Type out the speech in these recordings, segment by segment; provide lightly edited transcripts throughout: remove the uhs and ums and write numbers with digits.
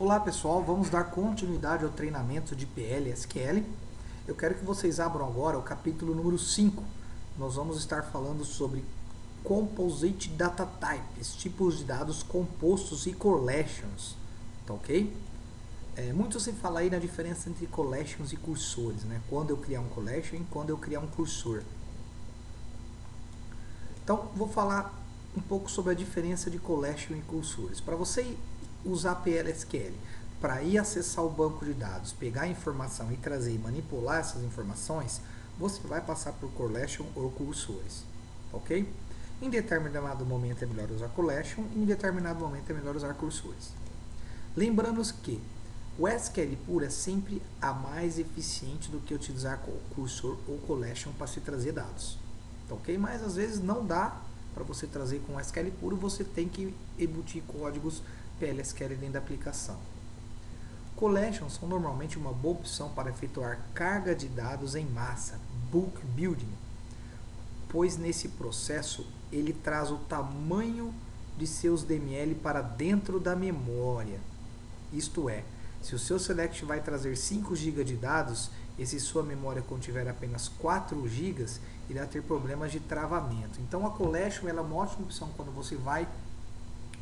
Olá pessoal, vamos dar continuidade ao treinamento de PL SQL. Eu quero que vocês abram agora o capítulo número 5. Nós vamos estar falando sobre Composite Data Types, tipos de dados compostos e collections, tá ok? Muito se fala aí na diferença entre collections e cursores, né? Quando eu criar um collection e quando eu criar um cursor. Então, vou falar um pouco sobre a diferença de collection e cursores. Para você usar PL/SQL para ir acessar o banco de dados, pegar a informação e trazer e manipular essas informações, você vai passar por collection ou cursores, ok? Em determinado momento é melhor usar collection, em determinado momento é melhor usar cursores. Lembrando que o SQL puro é sempre a mais eficiente do que utilizar cursor ou collection para se trazer dados. Ok? Mas às vezes não dá para você trazer com SQL puro, você tem que embutir códigos PL/SQL dentro da aplicação. Collections são normalmente uma boa opção para efetuar carga de dados em massa, bulk building, pois nesse processo ele traz o tamanho de seus DML para dentro da memória. Isto é, se o seu select vai trazer 5 GB de dados, e se sua memória contiver apenas 4 GB, irá ter problemas de travamento. Então a collection ela é uma ótima opção quando você vai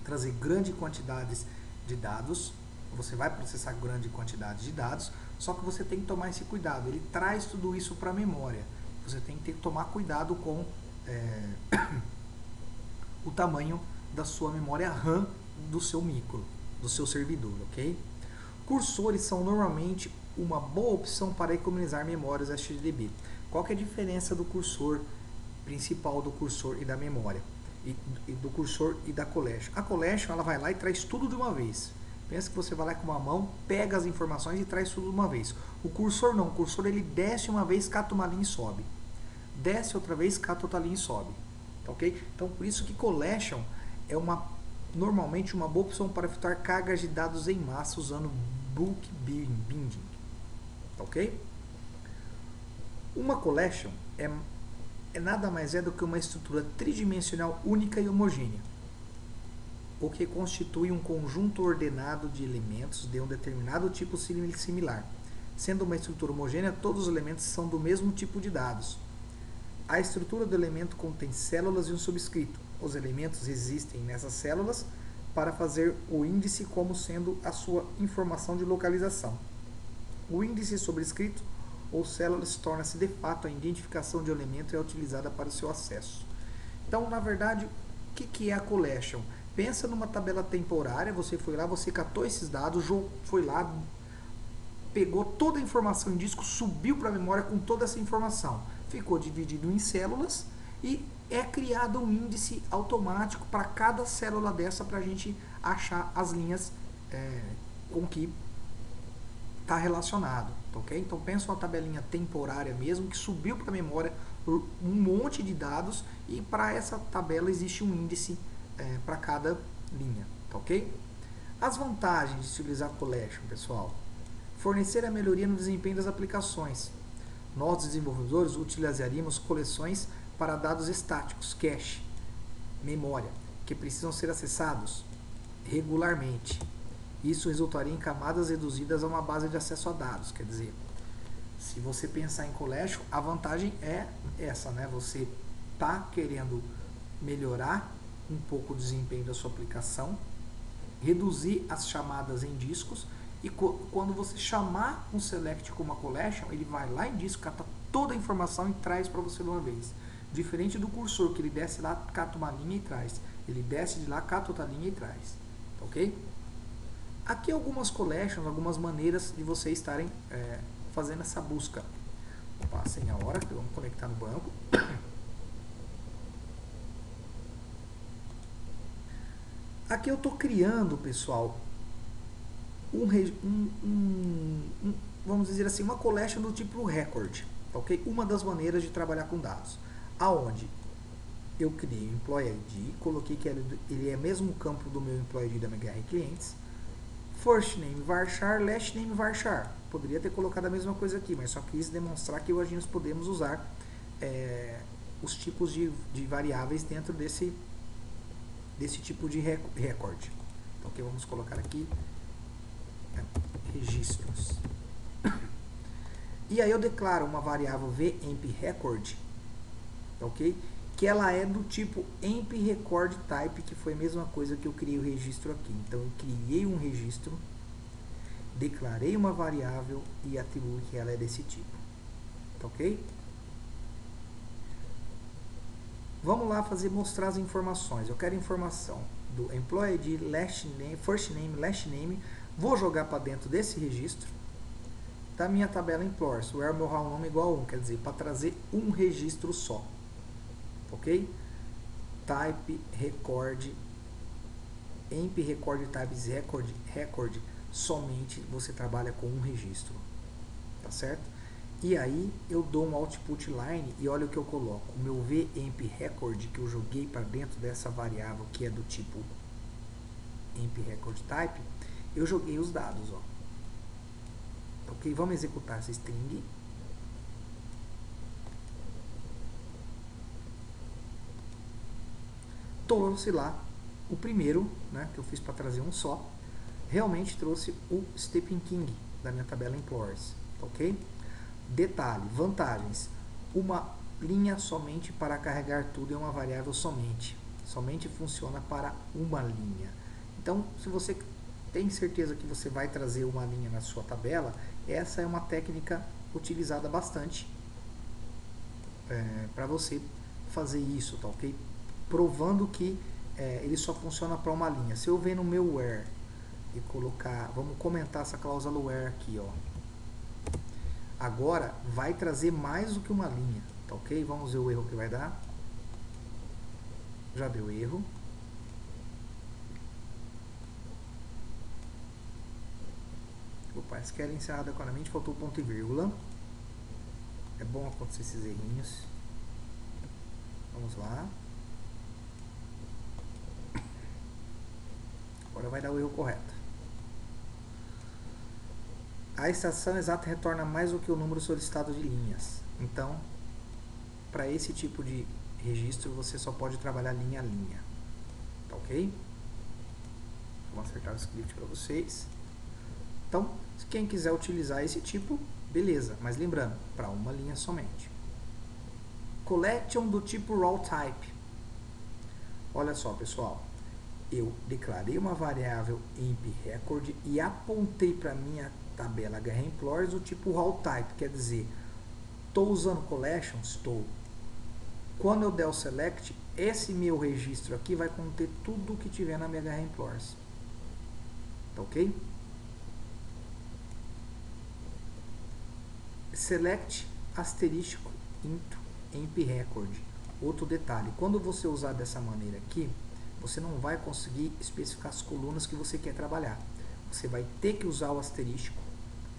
trazer grandes quantidades de dados, você vai processar grande quantidade de dados, só que você tem que tomar esse cuidado, ele traz tudo isso para a memória. Você tem que tomar cuidado com o tamanho da sua memória RAM do seu micro, do seu servidor, ok? Cursores são normalmente uma boa opção para economizar memórias HDD. Qual que é a diferença do cursor principal do cursor e da memória? E do cursor e da collection? A collection ela vai lá e traz tudo de uma vez. Pensa que você vai lá com uma mão, pega as informações e traz tudo de uma vez. O cursor não, o cursor ele desce uma vez, cata uma linha e sobe. Desce outra vez, cata outra linha e sobe. Ok? Então por isso que collection é normalmente uma boa opção para efetuar cargas de dados em massa usando bulk binding, ok? Uma collection é nada mais do que uma estrutura tridimensional única e homogênea, o que constitui um conjunto ordenado de elementos de um determinado tipo similar. Sendo uma estrutura homogênea, todos os elementos são do mesmo tipo de dados. A estrutura do elemento contém células e um subscrito. Os elementos existem nessas células para fazer o índice como sendo a sua informação de localização. O índice sobrescrito ou célula torna-se de fato a identificação de um elemento e é utilizada para o seu acesso. Então, na verdade, o que é a collection? Pensa numa tabela temporária, você foi lá, você catou esses dados, foi lá, pegou toda a informação em disco, subiu para a memória com toda essa informação. Ficou dividido em células e é criado um índice automático para cada célula dessa para a gente achar as linhas com que está relacionado, ok? Então pensa uma tabelinha temporária mesmo que subiu para a memória um monte de dados e para essa tabela existe um índice para cada linha, ok? As vantagens de se utilizar collection, pessoal: fornecer a melhoria no desempenho das aplicações. Nós, desenvolvedores, utilizaríamos coleções para dados estáticos, cache, memória, que precisam ser acessados regularmente. Isso resultaria em camadas reduzidas a uma base de acesso a dados. Quer dizer, se você pensar em collection, a vantagem é essa, né? Você está querendo melhorar um pouco o desempenho da sua aplicação, reduzir as chamadas em discos, e quando você chamar um select com uma collection, ele vai lá em disco, cata toda a informação e traz para você de uma vez. Diferente do cursor, que ele desce lá, cata uma linha e traz. Ele desce de lá, cata outra linha e traz. Ok? Aqui algumas collections, algumas maneiras de vocês estarem fazendo essa busca. Opa, sem a hora, vamos conectar no banco. Aqui eu estou criando, pessoal, vamos dizer assim, uma collection do tipo record, ok? Uma das maneiras de trabalhar com dados, aonde eu criei o Employee ID, coloquei que ele é mesmo campo do meu Employee ID da MHR Clientes, first name varchar, last name varchar. Poderia ter colocado a mesma coisa aqui, mas só quis demonstrar que hoje nós podemos usar os tipos de variáveis dentro desse tipo de record. Então, ok, vamos colocar aqui registros. E aí eu declaro uma variável vEmpRecord, ok? Que ela é do tipo empRecordType, que foi a mesma coisa que eu criei o registro aqui. Então eu criei um registro, declarei uma variável e atribuí que ela é desse tipo, tá ok? Vamos lá mostrar as informações. Eu quero informação do employee ID, first name, last name. Vou jogar para dentro desse registro da minha tabela employers, where meu round nome é igual a 1, quer dizer, para trazer um registro só, ok? Type record, empRecord types record, somente você trabalha com um registro, tá certo? E aí eu dou um output line e olha o que eu coloco, o meu vEmpRecord que eu joguei para dentro dessa variável que é do tipo empRecordType, eu joguei os dados, ó. Ok, vamos executar essa string. Trouxe lá o primeiro, né, que eu fiz para trazer um só. Realmente trouxe o Stepping King da minha tabela Employers, ok? Detalhe, vantagens. Uma linha somente para carregar tudo é uma variável somente. Somente funciona para uma linha. Então, se você tem certeza que você vai trazer uma linha na sua tabela, essa é uma técnica utilizada bastante para você fazer isso, tá ok? Provando que ele só funciona para uma linha. Se eu ver no meu where e colocar, vamos comentar essa cláusula where aqui, ó. Agora vai trazer mais do que uma linha, tá ok? Vamos ver o erro que vai dar. Já deu erro. Opa, SQL encerrado adequadamente, faltou ponto e vírgula. É bom acontecer esses errinhos. Vamos lá. Agora vai dar o erro correto. A extração exata retorna mais do que o número solicitado de linhas. Então, para esse tipo de registro, você só pode trabalhar linha a linha. Tá ok? Vou acertar o script para vocês. Então, se quem quiser utilizar esse tipo, beleza. Mas lembrando, para uma linha somente. Collection do tipo raw type. Olha só, pessoal. Eu declarei uma variável empRecord e apontei para minha tabela HREmployers do tipo raw type. Quer dizer, estou usando collection? Estou. Quando eu der o select, esse meu registro aqui vai conter tudo que tiver na minha HREmployers. Tá ok? Select asterístico into empRecord. Outro detalhe, quando você usar dessa maneira aqui, você não vai conseguir especificar as colunas que você quer trabalhar. Você vai ter que usar o asterístico,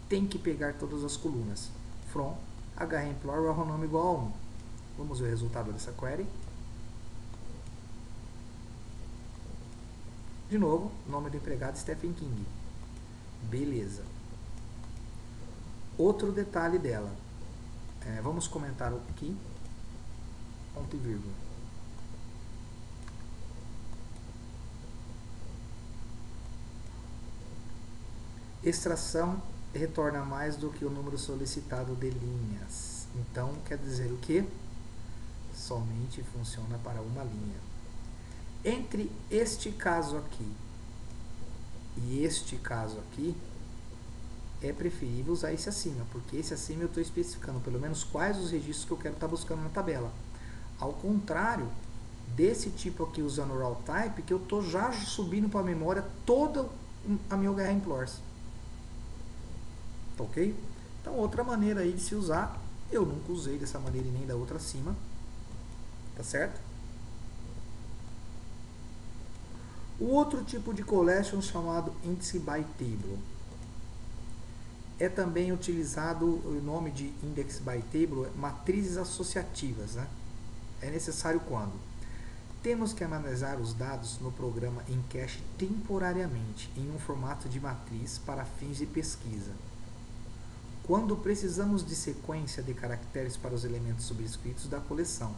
tem que pegar todas as colunas. From HREmployer nome igual a 1. Vamos ver o resultado dessa query. De novo, nome do empregado Stephen King. Beleza. Outro detalhe dela. Vamos comentar aqui. Ponto e vírgula. Extração retorna mais do que o número solicitado de linhas. Então, quer dizer o quê? Somente funciona para uma linha. Entre este caso aqui e este caso aqui, é preferível usar esse acima, porque esse acima eu estou especificando pelo menos quais os registros que eu quero estar buscando na tabela. Ao contrário desse tipo aqui usando o raw type, que eu estou já subindo para a memória toda a minha HREmployers. Tá ok? Então, outra maneira aí de se usar, eu nunca usei dessa maneira e nem da outra acima. Tá certo? O outro tipo de collection chamado Index by Table. É também utilizado o nome de Index by Table, matrizes associativas, né? É necessário quando temos que analisar os dados no programa em cache temporariamente, em um formato de matriz para fins de pesquisa. Quando precisamos de sequência de caracteres para os elementos subscritos da coleção.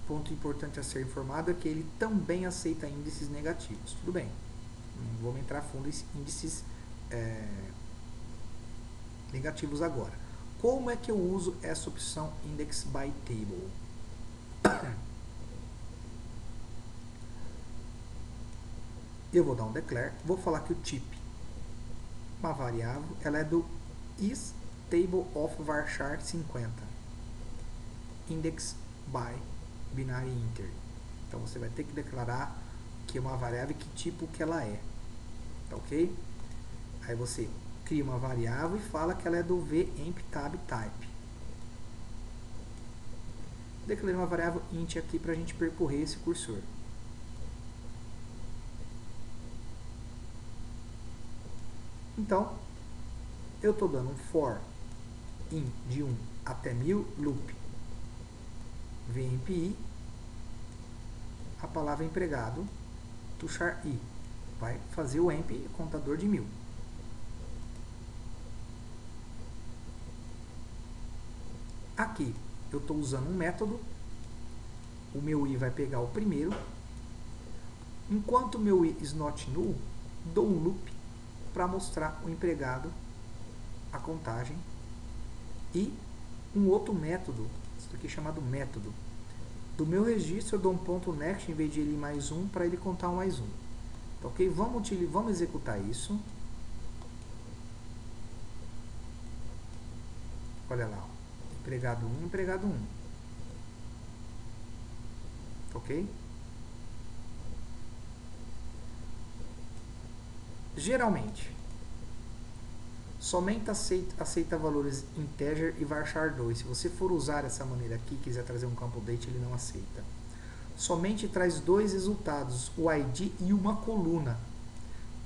Ponto importante a ser informado é que ele também aceita índices negativos. Tudo bem, não vamos entrar a fundo em índices negativos agora. Como é que eu uso essa opção index by table? Eu vou dar um declare, vou falar que o type, uma variável, ela é do is table of varchar 50, index by binary integer. Então você vai ter que declarar que é uma variável e que tipo que ela é, tá ok? Aí você cria uma variável e fala que ela é do vemp_tab type. Declarei uma variável int aqui para a gente percorrer esse cursor. Então, eu estou dando um for in de 1 até 1000 loop vmpi, a palavra empregado, tuchar i, vai fazer o emp contador de 1000. Aqui eu estou usando um método, o meu i vai pegar o primeiro, enquanto o meu i is not null, dou um loop para mostrar o empregado, a contagem, e um outro método, isso aqui é chamado método. Do meu registro eu dou um ponto next em vez de ele mais 1 para ele contar um mais 1. Tá, ok? Vamos executar isso. Olha lá, ó. Empregado 1, empregado 1. Tá, ok? Geralmente, somente aceita valores integer e varchar 2. Se você for usar essa maneira aqui, quiser trazer um campo date, ele não aceita. Somente traz dois resultados, o ID e uma coluna.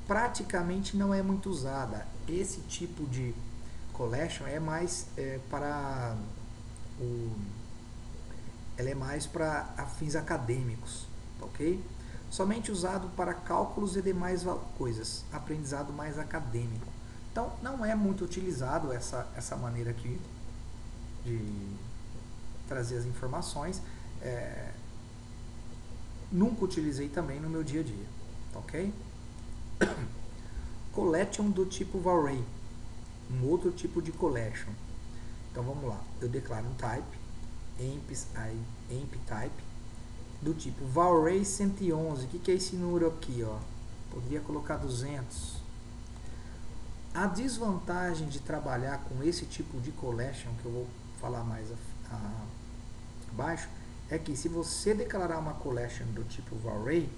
Praticamente não é muito usada. Esse tipo de collection é mais para ela é mais para fins acadêmicos, tá, ok? Somente usado para cálculos e demais coisas, aprendizado mais acadêmico. Então, não é muito utilizado essa maneira aqui de trazer as informações. Nunca utilizei também no meu dia a dia, tá, ok? Collection do tipo Varray, um outro tipo de collection. Então vamos lá, eu declaro um type, emp type, do tipo Varray 111. O que é esse número aqui, ó? Poderia colocar 200. A desvantagem de trabalhar com esse tipo de collection, que eu vou falar mais abaixo, é que se você declarar uma collection do tipo Varray,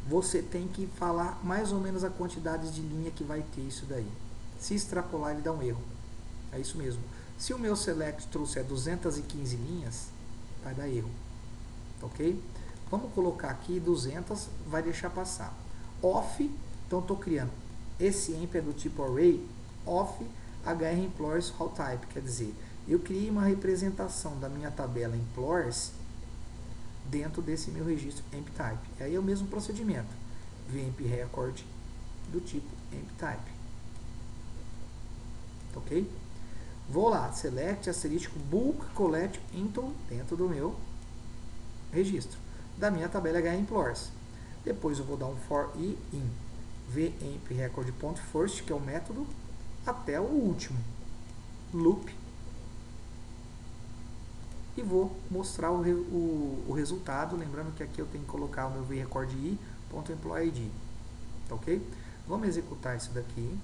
você tem que falar mais ou menos a quantidade de linha que vai ter isso daí. Se extrapolar, ele dá um erro. É isso mesmo. Se o meu select trouxer 215 linhas, vai dar erro. Ok? Vamos colocar aqui 200, vai deixar passar. Off, então estou criando. Esse emp é do tipo array, off hr employers raw type, quer dizer, eu criei uma representação da minha tabela employers dentro desse meu registro emp type. E aí é o mesmo procedimento. Vemp record do tipo emp type. Ok? Vou lá, select asterístico bulk collect into dentro do meu registro da minha tabela hr employers. Depois eu vou dar um for i in vemp record point first, que é o método, até o último loop, e vou mostrar o resultado. Lembrando que aqui eu tenho que colocar o meu vRecordI.employID, tá, ok? Vamos executar isso daqui.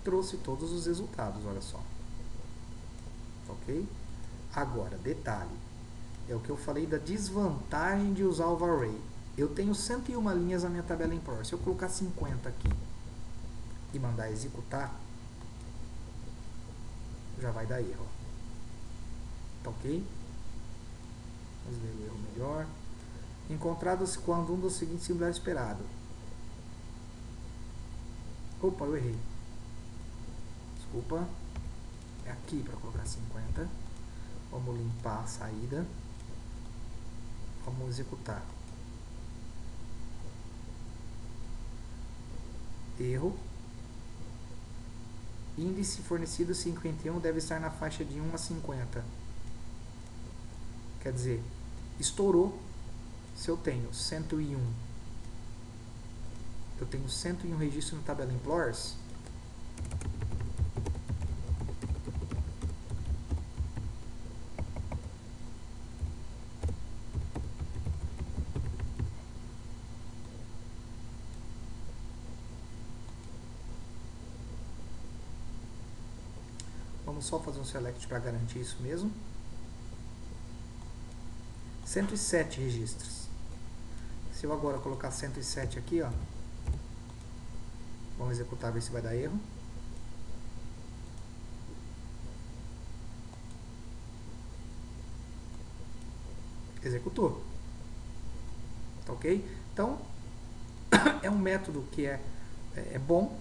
Trouxe todos os resultados, olha só, tá, ok? Agora, detalhe, é o que eu falei da desvantagem de usar o Varray. Eu tenho 101 linhas na minha tabela employer. Se eu colocar 50 aqui e mandar executar, já vai dar erro. Tá, ok? Vamos ver o erro melhor. Encontrados quando um dos seguintes símbolos é esperado. Opa, eu errei. Desculpa. É aqui para colocar 50. Vamos limpar a saída. Vamos executar. Erro. Índice fornecido 51 deve estar na faixa de 1 a 50. Quer dizer, estourou se eu tenho 101 eu tenho 101 registros na tabela Employers. Vamos só fazer um select para garantir isso mesmo. 107 registros. Se eu agora colocar 107 aqui, ó, vamos executar, ver se vai dar erro. Executou. Tá ok? Então, é um método que é bom.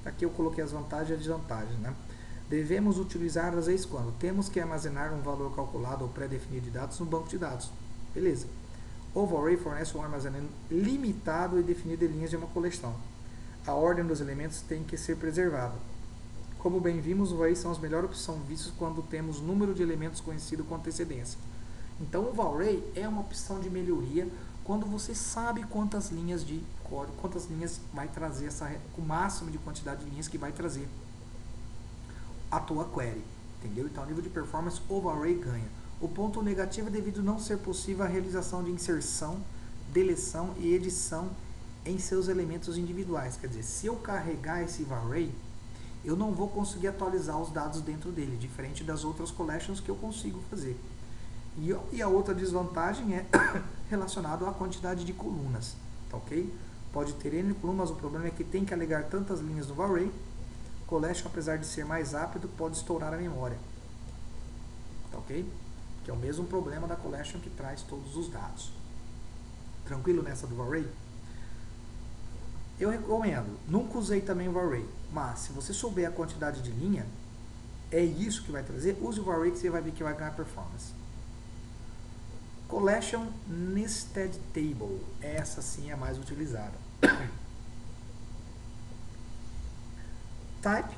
Aqui eu coloquei as vantagens e as desvantagens, né? Devemos utilizar às vezes quando temos que armazenar um valor calculado ou pré-definido de dados no banco de dados. Beleza. OVArray fornece um armazenamento limitado e definido de linhas de uma coleção. A ordem dos elementos tem que ser preservada. Como bem vimos, o array são as melhores opções vistas quando temos número de elementos conhecido com antecedência. Então, o OVArray é uma opção de melhoria quando você sabe quantas linhas de código, quantas linhas vai trazer, o máximo de quantidade de linhas que vai trazer a tua query, entendeu? Então, a nível de performance, o OVArray ganha. O ponto negativo é devido não ser possível a realização de inserção, deleção e edição em seus elementos individuais. Quer dizer, se eu carregar esse OVArray, eu não vou conseguir atualizar os dados dentro dele, diferente das outras collections que eu consigo fazer. E a outra desvantagem é relacionado à quantidade de colunas, tá ok? Pode ter N colunas, mas o problema é que tem que alegar tantas linhas no OVArray. Collection, apesar de ser mais rápido, pode estourar a memória, tá ok? Que é o mesmo problema da collection que traz todos os dados. Tranquilo nessa do OVArray? Eu recomendo, nunca usei também o OVArray, mas se você souber a quantidade de linha, é isso que vai trazer, use o OVArray que você vai ver que vai ganhar performance. Collection Nested Table, essa sim é a mais utilizada. Type,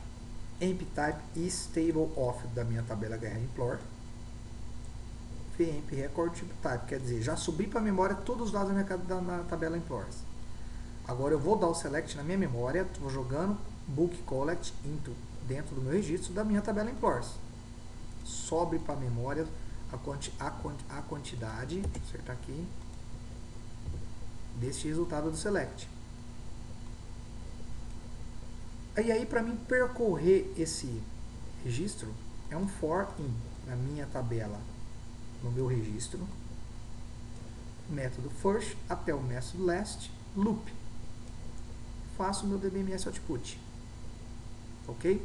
emp type is table of da minha tabela HREmplore. Emp record tipo type, quer dizer, já subi para a memória todos os dados na tabela Employers. Agora eu vou dar o select na minha memória, vou jogando book collect dentro do meu registro da minha tabela Employers. Sobe para a memória a quantidade, deixa eu acertar aqui, deste resultado do select. E aí, para mim percorrer esse registro, é um for in na minha tabela, no meu registro, método first até o método last, loop. Faço o meu DBMS output. Ok?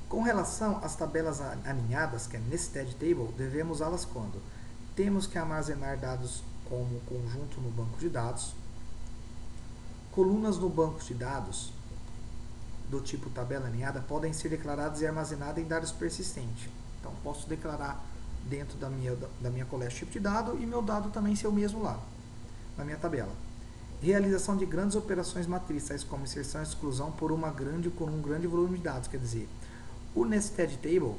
Com relação às tabelas alinhadas, que é nested table, devemos usá-las quando temos que armazenar dados como conjunto no banco de dados, colunas no banco de dados do tipo tabela alinhada podem ser declaradas e armazenadas em dados persistentes. Então, posso declarar dentro da minha collection tipo de dado e meu dado também ser o mesmo lá, na minha tabela. Realização de grandes operações matrizes, como inserção e exclusão por um grande volume de dados. Quer dizer, o Nested Table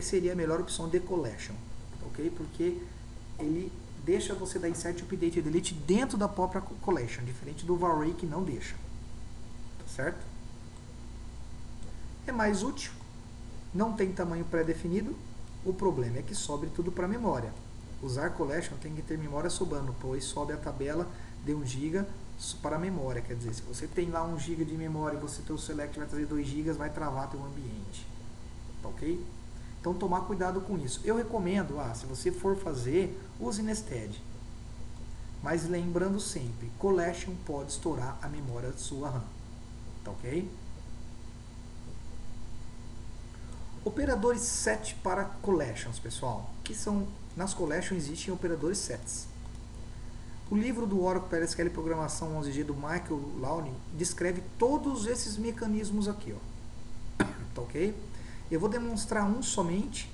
seria a melhor opção de collection, ok? Porque ele deixa você dar insert, update e delete dentro da própria collection, diferente do OVArray que não deixa, tá certo? É mais útil, não tem tamanho pré-definido, o problema é que sobe tudo para a memória. Usar collection tem que ter memória sobrando, pois sobe a tabela de 1 GB para a memória, quer dizer, se você tem lá 1 GB de memória e você tem o select vai trazer 2 GB, vai travar teu ambiente, tá ok? Então tomar cuidado com isso. Eu recomendo, se você for fazer, use Nested. Mas lembrando sempre, collection pode estourar a memória de sua RAM, tá ok? Operadores set para collections, pessoal. Que são, nas collections existem operadores sets. O livro do Oracle PLSQL Programação 11G do Michael Lowney descreve todos esses mecanismos aqui, ó. Tá ok? Eu vou demonstrar um somente.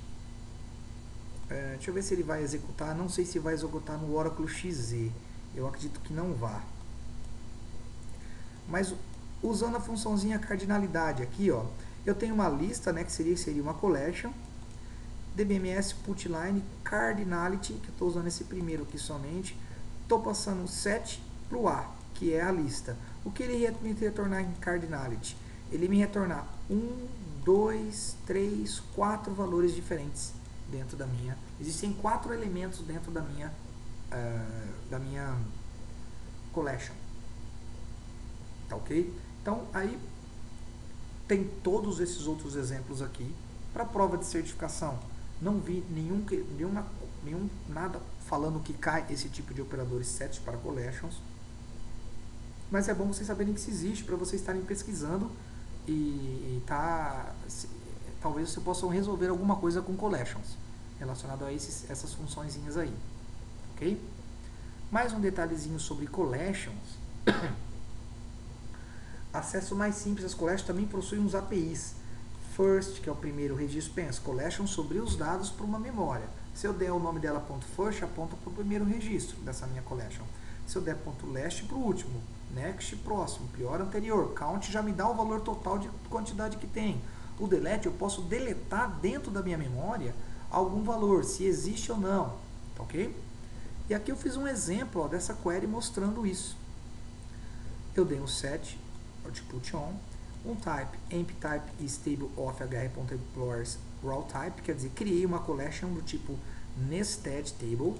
Deixa eu ver se ele vai executar. Não sei se vai executar no Oracle XZ. Eu acredito que não vá. Mas usando a funçãozinha cardinalidade aqui, ó, eu tenho uma lista, né, que seria uma collection. DBMS putline cardinality, que eu estou usando esse primeiro aqui somente. Estou passando set para o A, que é a lista. O que ele me retornar em cardinality? Ele me retornar 1, 2, 3, 4 valores diferentes dentro da minha. Existem 4 elementos dentro da minha collection. Tá ok? Então aí tem todos esses outros exemplos aqui para prova de certificação. Não vi nada falando que cai esse tipo de operadores sets para collections. Mas é bom vocês saberem que isso existe para vocês estarem pesquisando talvez vocês possam resolver alguma coisa com collections relacionado a essas funçõezinhas aí, ok? Mais um detalhezinho sobre collections. Acesso mais simples às collections também possui uns APIs. First, que é o primeiro registro, pensa, collection sobre os dados para uma memória. Se eu der o nome dela .first, aponta para o primeiro registro dessa minha collection. Se eu der .last, para o último. Next, próximo. Prior, anterior. Count já me dá o valor total de quantidade que tem. O delete, eu posso deletar dentro da minha memória algum valor, se existe ou não. Tá ok? E aqui eu fiz um exemplo, ó, dessa query mostrando isso. Eu dei um set, output on, um type, emp type is table of hr.explorers raw type, quer dizer, criei uma collection do tipo nested table.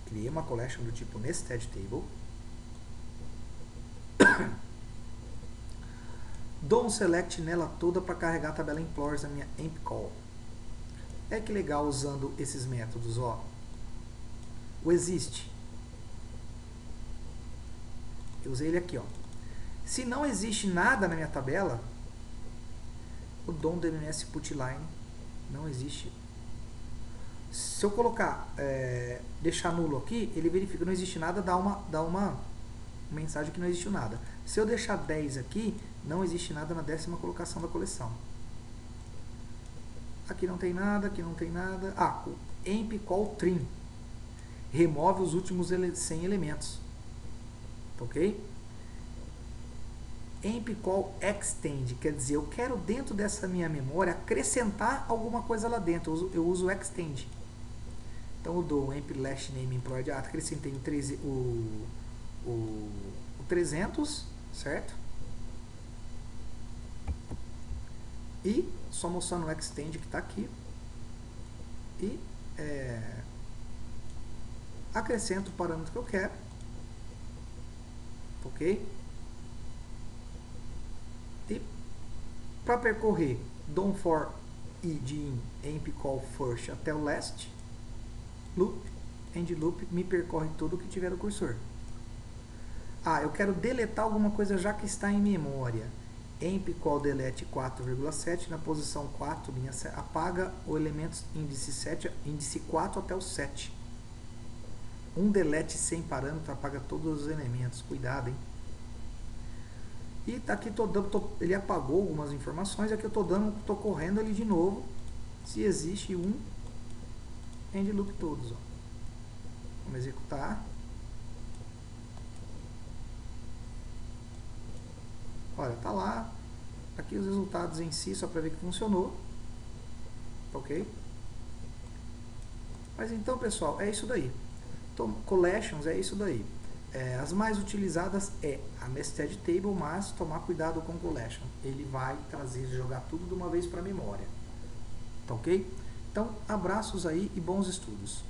Criei uma collection do tipo nested table. Dou um select nela toda para carregar a tabela explorers da minha emp call. É que legal usando esses métodos, ó. O existe. Eu usei ele aqui, ó. Se não existe nada na minha tabela, o DOM DMS putline não existe. Se eu colocar, deixar nulo aqui, ele verifica que não existe nada, dá uma mensagem que não existiu nada. Se eu deixar 10 aqui, não existe nada na 10ª colocação da coleção. Aqui não tem nada, aqui não tem nada. Ah, o emp call trim remove os últimos 100 elementos. Ok? Emp call extend, quer dizer, eu quero dentro dessa minha memória acrescentar alguma coisa lá dentro. Eu uso extend. Então eu dou emp last name employed, acrescentei o 300, certo? E só mostrando o extend que está aqui. E acrescento o parâmetro que eu quero. Ok? E para percorrer DOM for i de emp call first até o last, loop, end loop, me percorre tudo que tiver o cursor. Ah, eu quero deletar alguma coisa já que está em memória. Emp call delete 4,7 na posição 4, linha 7, apaga o elemento índice 4 até o 7. Um delete sem parâmetro apaga todos os elementos. Cuidado, hein? E tá aqui ele apagou algumas informações. Aqui eu tô correndo ali de novo. Se existe um end loop todos. Ó. Vamos executar. Olha, tá lá. Aqui os resultados em si, só para ver que funcionou. Ok? Mas então, pessoal, é isso daí. Então, collections é isso daí. As mais utilizadas é a nested table, mas tomar cuidado com collection. Ele vai jogar tudo de uma vez para a memória. Tá ok? Então, abraços aí e bons estudos.